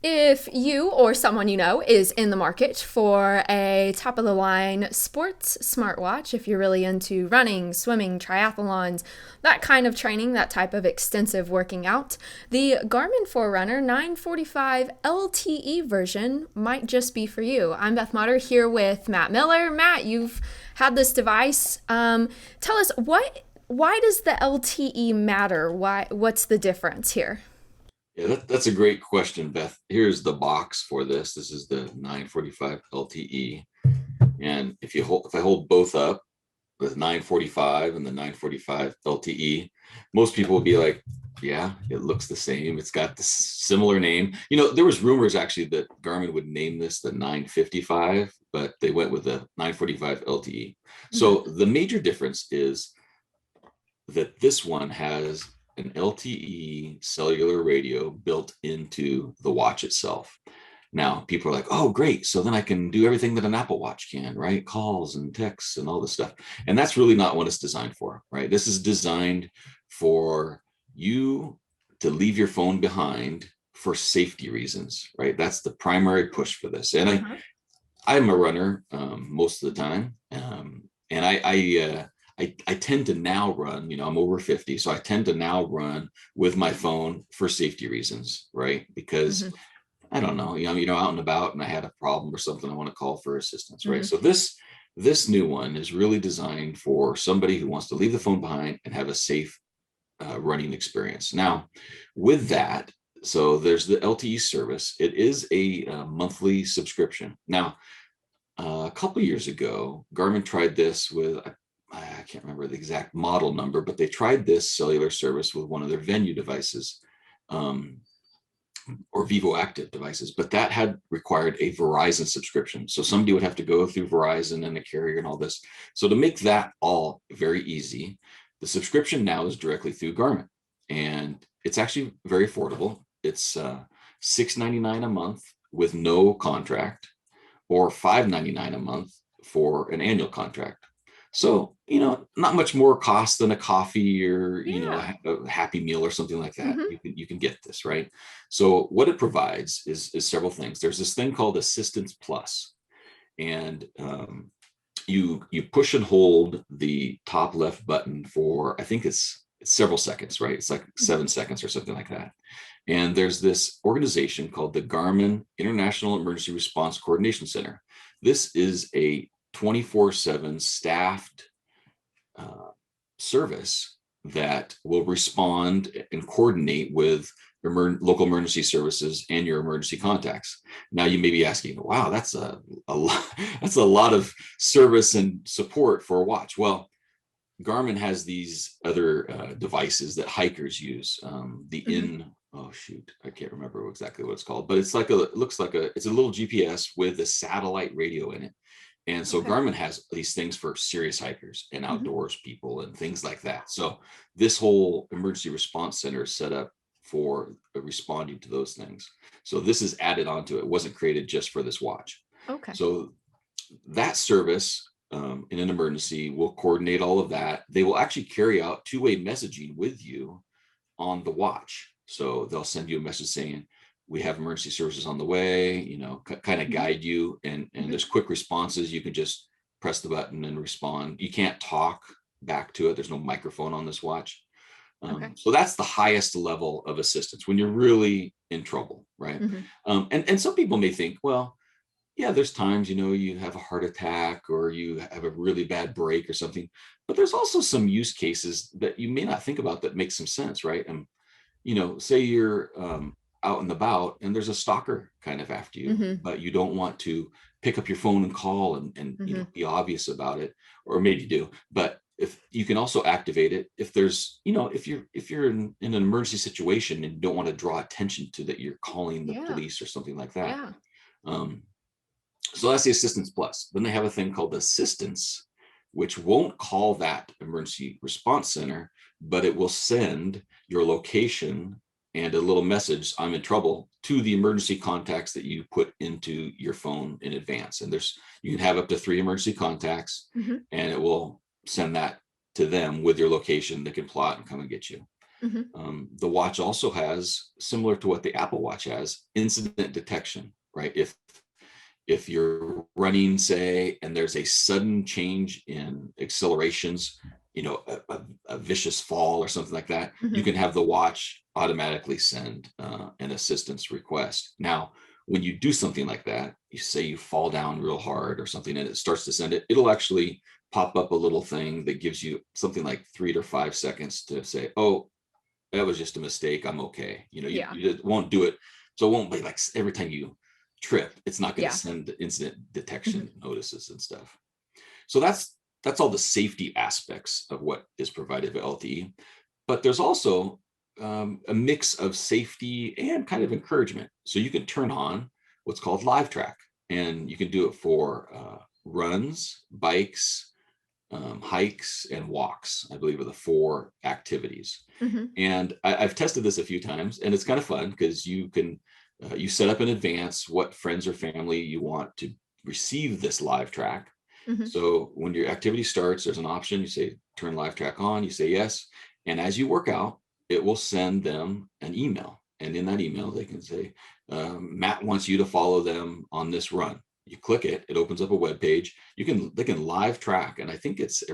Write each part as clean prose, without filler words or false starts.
If you or someone you know is in the market for a top of the line sports smartwatch, if you're really into running, swimming, triathlons, that kind of training, that type of extensive working out, the Garmin Forerunner 945 LTE version might just be for you. I'm Beth Motter here with Matt Miller. Matt, you've had this device. Tell us why does the LTE matter? What's the difference here? Yeah, that's a great question, Beth. Here's the box for this. This is the 945 LTE. And if I hold both up, the 945 and the 945 LTE, most people will be like, yeah, it looks the same. It's got the similar name. There was rumors actually that Garmin would name this the 955, but they went with the 945 LTE. So Mm-hmm. the major difference is that this one has an LTE cellular radio built into the watch itself. Now, people are like, oh, great. So then I can do everything that an Apple Watch can, right? Calls and texts and all this stuff. And that's really not what it's designed for, right? This is designed for you to leave your phone behind for safety reasons, right? That's the primary push for this. And Uh-huh. I'm a runner most of the time. And I tend to now run, I'm over 50, so I tend to now run with my phone for safety reasons, right? Because Mm-hmm. I don't know, out and about and I had a problem or something, I want to call for assistance, right? Mm-hmm. So this new one is really designed for somebody who wants to leave the phone behind and have a safe running experience. Now, with that, so there's the LTE service. It is a monthly subscription. Now, a couple of years ago, Garmin tried this with, I can't remember the exact model number, but they tried this cellular service with one of their Venue devices, um, or Vivo Active devices, but that had required a Verizon subscription. So somebody would have to go through Verizon and the carrier and all this. So to make that all very easy, the subscription now is directly through Garmin, and it's actually very affordable. It's $6.99 a month with no contract, or $5.99 a month for an annual contract. So, not much more cost than a coffee or, Yeah. a Happy Meal or something like that. Mm-hmm. You can get this, right? So what it provides is several things. There's this thing called Assistance Plus, and you push and hold the top left button for, I think it's several seconds, right? It's like Mm-hmm. 7 seconds or something like that. And there's this organization called the Garmin International Emergency Response Coordination Center. This is a 24/7 staffed uh, service that will respond and coordinate with local emergency services and your emergency contacts. Now you may be asking, wow, a lot, that's a lot of service and support for a watch. Well, Garmin has these other devices that hikers use. Mm-hmm. Oh shoot, I can't remember exactly what it's called, but it looks like it's a little GPS with a satellite radio in it. And so Okay. Garmin has these things for serious hikers and Mm-hmm. outdoors people and things like that. So this whole emergency response center is set up for responding to those things. So this is added onto it. It wasn't created just for this watch. Okay. So that service, in an emergency, will coordinate all of that. They will actually carry out two-way messaging with you on the watch. So they'll send you a message saying, we have emergency services on the way, kind of Mm-hmm. guide you, and Mm-hmm. there's quick responses. You can just press the button and respond. You can't talk back to it. There's no microphone on this watch. Okay. So that's the highest level of assistance when you're really in trouble, right? Mm-hmm. And some people may think, well, yeah, there's times, you have a heart attack or you have a really bad break or something, but there's also some use cases that you may not think about that make some sense, right? And say you're out and about and there's a stalker kind of after you, Mm-hmm. but you don't want to pick up your phone and call and Mm-hmm. be obvious about it, or maybe you do, but if you can also activate it if there's, if you're in an emergency situation and you don't want to draw attention to that you're calling the Yeah. police or something like that. Yeah. Um, so that's the Assistance Plus. Then they have a thing called Assistance, which won't call that emergency response center, but it will send your location and a little message, I'm in trouble, to the emergency contacts that you put into your phone in advance. And you can have up to 3 emergency contacts, Mm-hmm. and it will send that to them with your location. They can plot and come and get you. Hmm. The watch also has, similar to what the Apple Watch has, incident detection, right? If you're running, say, and there's a sudden change in accelerations, a vicious fall or something like that, you Hmm. can have the watch automatically send an assistance request. Now, when you do something like that, you say you fall down real hard or something, and it starts to send it, it'll actually pop up a little thing that gives you something like 3 to 5 seconds to say, oh, that was just a mistake. I'm okay. Yeah. You won't do it. So it won't be like every time you trip, it's not going to Yeah. send incident Hmm. detection notices and stuff. So that's all the safety aspects of what is provided by LTE. But there's also a mix of safety and kind of encouragement. So you can turn on what's called live track, and you can do it for runs, bikes, hikes, and walks, I believe, are the 4 activities. Hmm. And I've tested this a few times, and it's kind of fun because you set up in advance what friends or family you want to receive this live track. Hmm. So when your activity starts, there's an option. You say turn live track on. You say yes, and as you work out, it will send them an email. And in that email, they can say, Matt wants you to follow them on this run. You click it, it opens up a web page. They can live track, and I think it's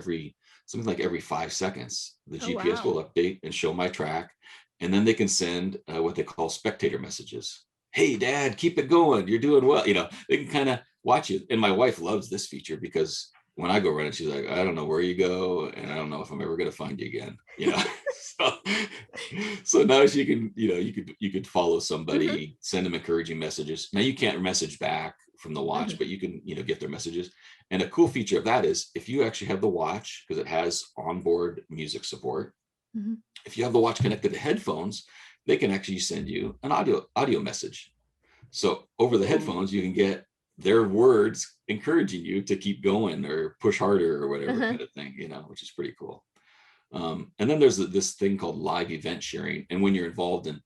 something like every 5 seconds. The Oh, GPS wow. will update and show my track, and then they can send what they call spectator messages. Hey, Dad, keep it going. You're doing well. They can kind of watch you. And my wife loves this feature because when I go running, she's like, I don't know where you go, and I don't know if I'm ever going to find you again. so, so now she can, you could follow Hmm. somebody, send them encouraging messages. Now you can't message back from the watch, Hmm. but you can, get their messages. And a cool feature of that is if you actually have the watch, because it has onboard music support, Hmm. if you have the watch connected to headphones, they can actually send you an audio message. So over the Ooh. headphones, you can get their words encouraging you to keep going or push harder or whatever Uh-huh. kind of thing, which is pretty cool. And then there's this thing called live event sharing. And when you're involved in,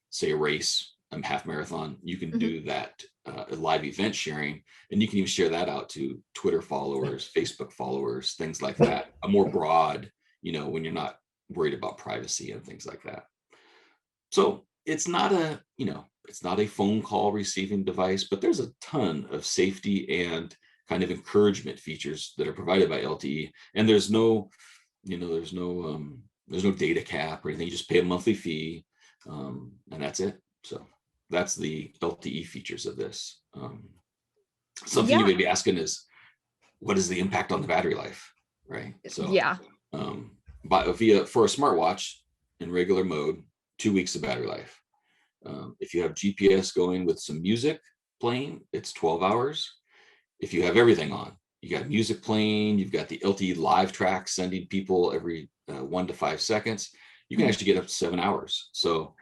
say, a race, a half marathon, you can Hmm. do that live event sharing, and you can even share that out to Twitter followers, Facebook followers, things like that. A more broad, when you're not worried about privacy and things like that. So it's not a phone call receiving device, but there's a ton of safety and kind of encouragement features that are provided by LTE. And there's no data cap or anything. You just pay a monthly fee, and that's it. So that's the LTE features of this. Something you Yeah. may be asking is, what is the impact on the battery life, right? So, Yeah. for a smartwatch in regular mode, 2 weeks of battery life. If you have GPS going with some music playing, it's 12 hours. If you have everything on, you got music playing, you've got the LTE live track sending people every 1 to 5 seconds, you can Hmm. actually get up to 7 hours. So,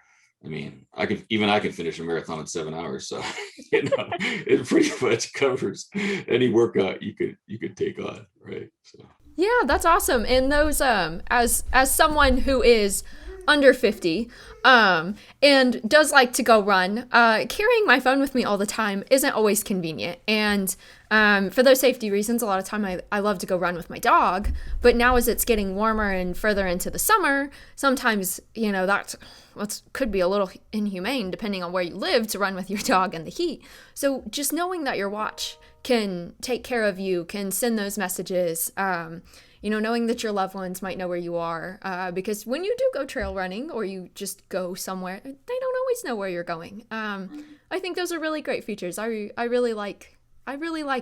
I mean, I can finish a marathon in 7 hours. So, it pretty much covers any workout you could take on, right? So, Yeah, that's awesome. And those as someone who is under 50 and does like to go run, carrying my phone with me all the time isn't always convenient. And for those safety reasons, a lot of time I love to go run with my dog. But now as it's getting warmer and further into the summer, sometimes, that could be a little inhumane depending on where you live to run with your dog in the heat. So just knowing that your watch can take care of you, can send those messages, knowing that your loved ones might know where you are. Because when you do go trail running or you just go somewhere, they don't always know where you're going. I think those are really great features. I really like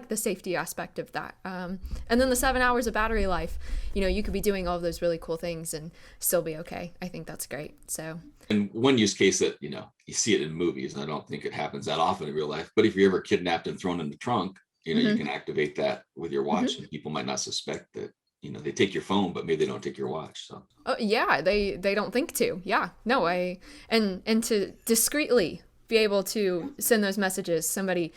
the safety aspect of that. And then the 7 hours of battery life, you could be doing all of those really cool things and still be okay. I think that's great. So, and one use case that you see it in movies, and I don't think it happens that often in real life, but if you're ever kidnapped and thrown in the trunk, you mm-hmm, can activate that with your watch, mm-hmm. and people might not suspect that they take your phone, but maybe they don't take your watch. So Oh, yeah, they don't think to. Yeah, no, and to discreetly be able to send those messages. Somebody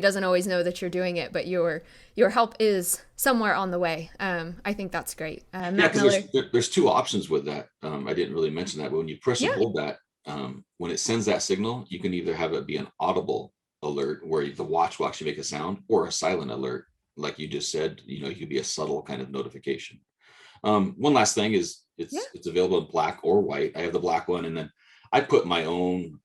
doesn't always know that you're doing it, but your help is somewhere on the way. I think that's great. yeah, Matt because Miller. there's two options with that. I didn't really mention that, but when you press and Yeah. hold that, when it sends that signal, you can either have it be an audible alert where the watch will actually make a sound, or a silent alert, like you just said. It could be a subtle kind of notification. One last thing is Yeah. it's available in black or white. I have the black one, and then I put my own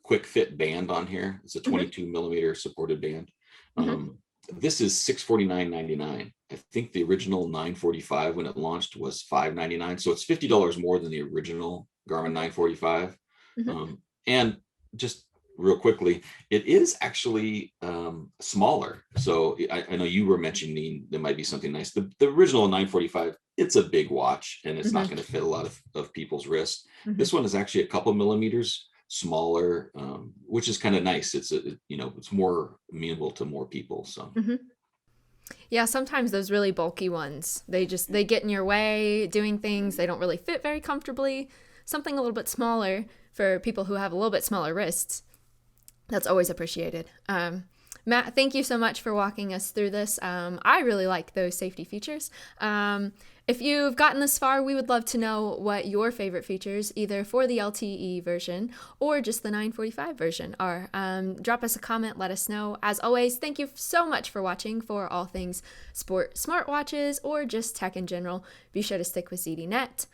quick fit band on here. It's a Hmm. 22 millimeter supported band. Hmm. Um, this is $649.99. I think the original 945 when it launched was $599. So it's $50 more than the original Garmin 945. Hmm. And just real quickly, it is actually smaller. So I know you were mentioning there might be something nice. The original 945, it's a big watch and it's not Hmm. going to fit a lot of people's wrists. Hmm. This one is actually a couple millimeters smaller, which is kind of nice. It's more amenable to more people. So Hmm. Yeah, sometimes those really bulky ones, they get in your way doing things. They don't really fit very comfortably. Something a little bit smaller for people who have a little bit smaller wrists. That's always appreciated. Matt, thank you so much for walking us through this. I really like those safety features. If you've gotten this far, we would love to know what your favorite features, either for the LTE version or just the 945 version, are. Drop us a comment, let us know. As always, thank you so much for watching. For all things sport smartwatches or just tech in general, be sure to stick with ZDNet.